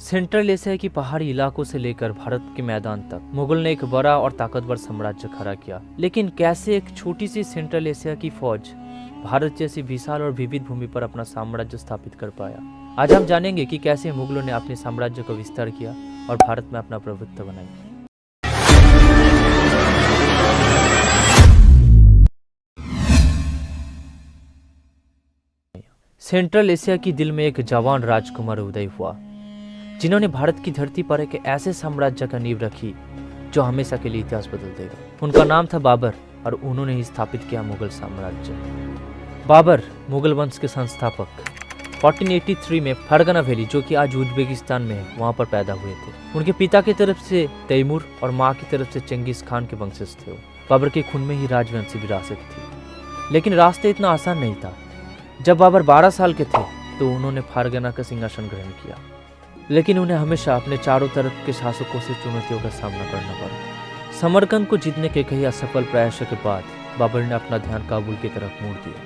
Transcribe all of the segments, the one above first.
Central Asia की पहाड़ी इलाकों से लेकर भारत के मैदान तक मुगल ने एक बड़ा और ताकतवर साम्राज्य खड़ा किया। लेकिन कैसे एक छोटी सी सेंट्रल एशिया की फौज भारत जैसी विशाल और विविध भूमि पर अपना साम्राज्य स्थापित कर पाया। आज हम जानेंगे कि कैसे मुगलों ने अपने साम्राज्य को विस्तार किया और भारत में अपना प्रभुत्व बनाया। सेंट्रल एशिया की दिल में एक जवान राजकुमार उदय हुआ, जिन्होंने भारत की धरती पर एक ऐसे साम्राज्य का नींव रखी जो हमेशा के लिए इतिहास बदल देगा। उनका नाम था बाबर और उन्होंने ही स्थापित किया मुगल साम्राज्य। बाबर मुगल वंश के संस्थापक 1483 में फरगना वैली, जो कि आज उज्बेकिस्तान में है, वहां पर पैदा हुए थे। उनके पिता की तरफ से तैमूर और माँ की तरफ से चंगेज खान के वंशज थे। बाबर के खून में ही राजवंशी विरासत थी, लेकिन रास्ते इतना आसान नहीं था। जब बाबर 12 साल के थे तो उन्होंने फरगना का सिंहासन ग्रहण किया, लेकिन उन्हें हमेशा अपने चारों तरफ के शासकों से चुनौतियों का सामना करना पड़ा। समरकंद को जीतने के कई असफल प्रयासों के बाद बाबर ने अपना ध्यान काबुल की तरफ मोड़ दिया,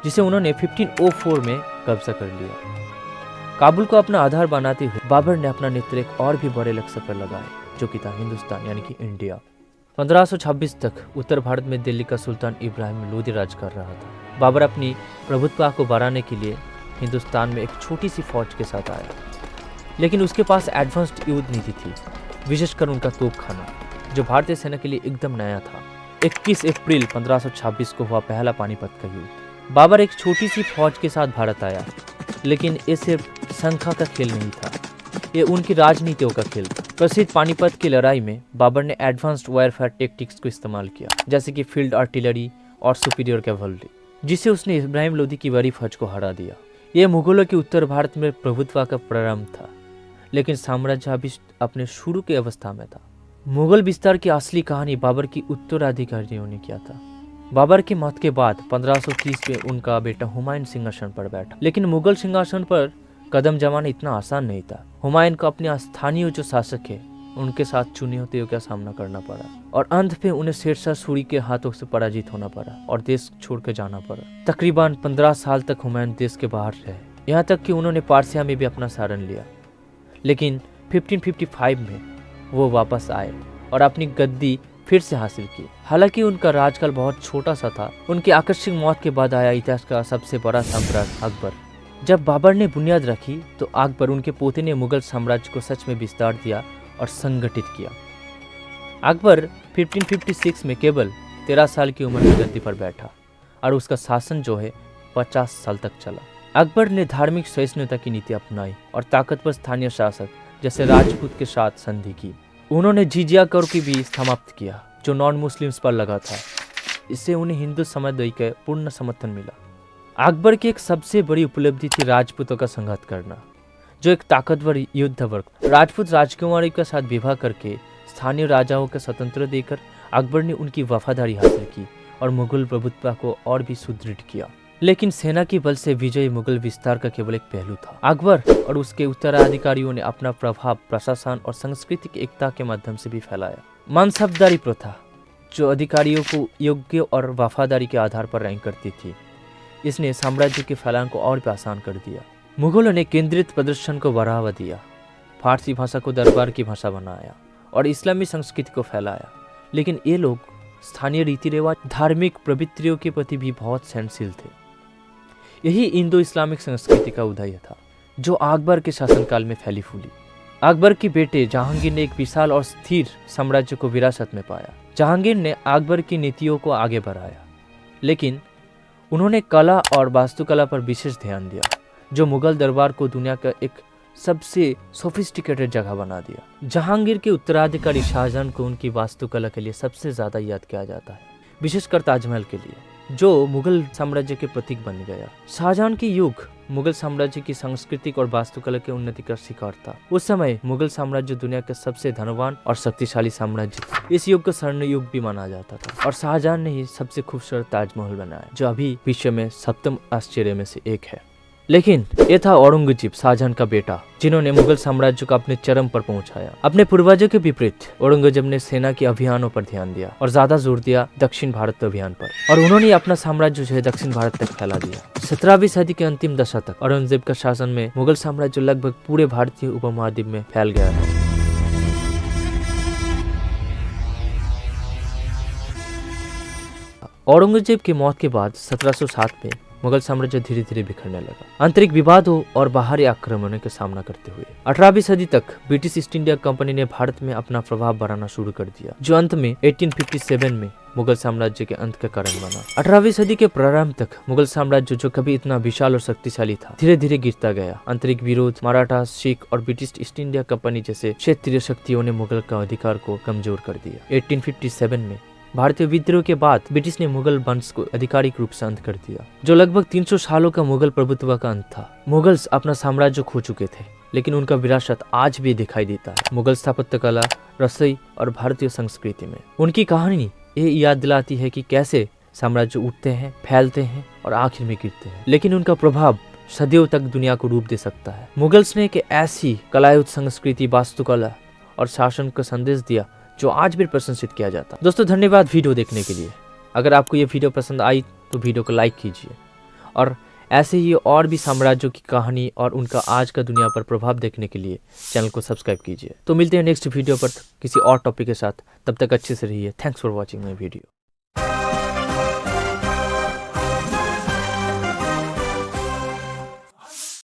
जिसे उन्होंने 1504 में कब्जा कर लिया। काबुल को अपना आधार बनाते हुए बाबर ने अपना नेत्र एक और भी बड़े लक्ष्य पर लगाए, जो कि था हिंदुस्तान यानी कि इंडिया। 1526 तक उत्तर भारत में दिल्ली का सुल्तान इब्राहिम लोदी राज कर रहा था। बाबर अपनी प्रभुत्व को बढ़ाने के लिए हिंदुस्तान में एक छोटी सी फौज के साथ आया, लेकिन उसके पास एडवांस्ड युद्ध नीति थी, विशेषकर उनका तोपखाना, जो भारतीय सेना के लिए एकदम नया था। 21 अप्रैल 1526 को हुआ पहला पानीपत का युद्ध। बाबर एक छोटी सी फौज के साथ भारत आया, लेकिन ये सिर्फ संख्या का खेल नहीं था, ये उनकी राजनीतियों का खेल था। प्रसिद्ध पानीपत की लड़ाई में बाबर ने एडवांस्ड वारफेयर टेक्टिक्स को इस्तेमाल किया, जैसे कि फील्ड आर्टिलरी और सुपीरियर कैवलरी, जिससे उसने इब्राहिम लोदी की बड़ी फौज को हरा दिया। यह मुगलों के उत्तर भारत में प्रभुत्व का प्रारंभ था, लेकिन साम्राज्य अभी अपने शुरू की अवस्था में था। मुगल विस्तार की असली कहानी बाबर की उत्तराधिकारियों ने किया था। बाबर की मौत के बाद 1530 में उनका बेटा हुमायूं सिंहासन पर बैठा, लेकिन मुगल सिंहासन पर कदम जमाना इतना आसान नहीं था। हुमायूं को अपने स्थानीय जो शासक है उनके साथ चुनौतियों का सामना करना पड़ा, और अंत में उन्हें शेरशाह सूरी के हाथों से पराजित होना पड़ा और देश छोड़कर जाना पड़ा। तकरीबन 15 साल तक हुमायूं देश के बाहर रहे, यहाँ तक कि उन्होंने पारसिया में भी अपना शरण लिया। लेकिन 1555 में वो वापस आए और अपनी गद्दी फिर से हासिल की। हालांकि उनका राजकाल बहुत छोटा सा था। उनकी आकस्मिक मौत के बाद आया इतिहास का सबसे बड़ा सम्राट अकबर। जब बाबर ने बुनियाद रखी तो अकबर, उनके पोते ने मुगल साम्राज्य को सच में विस्तार दिया और संगठित किया। अकबर 1556 में केवल 13 साल की उम्र में गद्दी पर बैठा और उसका शासन जो है 50 साल तक चला। अकबर ने धार्मिक सहिष्णुता की नीति अपनाई और ताकतवर स्थानीय शासक जैसे राजपूत के साथ संधि की। उन्होंने जिजिया कर की भी समाप्त किया, जो नॉन मुस्लिम्स पर लगा था। इससे उन्हें हिंदू समुदाय का पूर्ण समर्थन मिला। अकबर की एक सबसे बड़ी उपलब्धि थी राजपूतों का संघात करना, जो एक ताकतवर युद्ध वर्ग। राजपूत राजकुमारी के साथ विवाह करके स्थानीय राजाओं को स्वतंत्र देकर अकबर ने उनकी वफादारी हासिल की और मुगल प्रभुत्व को और भी सुदृढ़ किया। लेकिन सेना के बल से विजय मुगल विस्तार का केवल एक पहलू था। अकबर और उसके उत्तराधिकारियों ने अपना प्रभाव प्रशासन और सांस्कृतिक एकता के माध्यम से भी फैलाया। मनसबदारी प्रथा, जो अधिकारियों को योग्य और वफादारी के आधार पर रैंक करती थी, इसने साम्राज्य के फैलान को और भी आसान कर दिया। मुगलों ने केंद्रित प्रदर्शन को बढ़ावा दिया, फारसी भाषा को दरबार की भाषा बनाया और इस्लामी संस्कृति को फैलाया। लेकिन ये लोग स्थानीय रीति रिवाज, धार्मिक प्रवृत्तियों के प्रति भी बहुत सहनशील थे। यही इंडो इस्लामिक संस्कृति का उदय था, जो अकबर के शासनकाल में फैली फूली। अकबर के बेटे जहांगीर ने एक विशाल और स्थिर साम्राज्य को विरासत में पाया। जहांगीर ने अकबर की नीतियों को आगे बढ़ाया, लेकिन उन्होंने कला और वास्तुकला पर विशेष ध्यान दिया, जो मुगल दरबार को दुनिया का एक सबसे सोफिस्टिकेटेड जगह बना दिया। जहांगीर के उत्तराधिकारी शाहजहां को उनकी वास्तुकला के लिए सबसे ज्यादा याद किया जाता है, विशेषकर ताजमहल के लिए, जो मुगल साम्राज्य के प्रतीक बन गया। शाहजहां की युग मुगल साम्राज्य की सांस्कृतिक और वास्तुकला की उन्नति का शिकार था। उस समय मुगल साम्राज्य दुनिया का सबसे धनवान और शक्तिशाली साम्राज्य था। इस युग को स्वर्ण युग भी माना जाता था, और शाहजहां ने ही सबसे खूबसूरत ताजमहल बनाया, जो अभी विश्व में 7वें आश्चर्य में से एक है। लेकिन ये था औरंगजेब शाहजहां का बेटा, जिन्होंने मुगल साम्राज्य को अपने चरम पर पहुंचाया। अपने पूर्वजों के विपरीत औरंगजेब ने सेना के अभियानों पर ध्यान दिया और ज्यादा जोर दिया दक्षिण भारत अभियान पर, और उन्होंने अपना साम्राज्य जो है दक्षिण भारत तक फैला दिया। 17वीं सदी के अंतिम दशक तक औरंगजेब का शासन में मुगल साम्राज्य लगभग पूरे भारतीय उपमहाद्वीप में फैल गया था। औरंगजेब की मौत के बाद 1707 में मुगल साम्राज्य धीरे धीरे बिखरने लगा, आंतरिक विवादों और बाहरी आक्रमणों का सामना करते हुए। 18वीं सदी तक ब्रिटिश ईस्ट इंडिया कंपनी ने भारत में अपना प्रभाव बढ़ाना शुरू कर दिया, जो अंत में 1857 में मुगल साम्राज्य के अंत का कारण बना। 18वीं सदी के प्रारंभ तक मुगल साम्राज्य, जो कभी इतना विशाल और शक्तिशाली था, धीरे धीरे गिरता गया। आंतरिक विरोध, मराठा, सिख और ब्रिटिश ईस्ट इंडिया कंपनी जैसे क्षेत्रीय शक्तियों ने मुगल का अधिकार को कमजोर कर दिया। 1857 में भारतीय विद्रोह के बाद ब्रिटिश ने मुगल वंश को आधिकारिक रूप से अंत कर दिया, जो लगभग 300 सालों का मुगल प्रभुत्व का अंत था। मुगल्स अपना साम्राज्य खो चुके थे, लेकिन उनका विरासत आज भी दिखाई देता है मुगल स्थापत्य कला, रसोई और भारतीय संस्कृति में। उनकी कहानी ये याद दिलाती है कि कैसे साम्राज्य उठते हैं, फैलते हैं और आखिर में गिरते हैं, लेकिन उनका प्रभाव सदियों तक दुनिया को रूप दे सकता है। मुगल्स ने एक ऐसी कलायुक्त संस्कृति, वास्तुकला और शासन का संदेश दिया जो आज भी प्रशंसित किया जाता। दोस्तों धन्यवाद वीडियो देखने के लिए। अगर आपको ये वीडियो पसंद आई तो वीडियो को लाइक कीजिए, और ऐसे ही और भी साम्राज्यों की कहानी और उनका आज का दुनिया पर प्रभाव देखने के लिए चैनल को सब्सक्राइब कीजिए। तो मिलते हैं नेक्स्ट वीडियो पर किसी और टॉपिक के साथ, तब तक अच्छे से रहिए। Thanks for watching my video.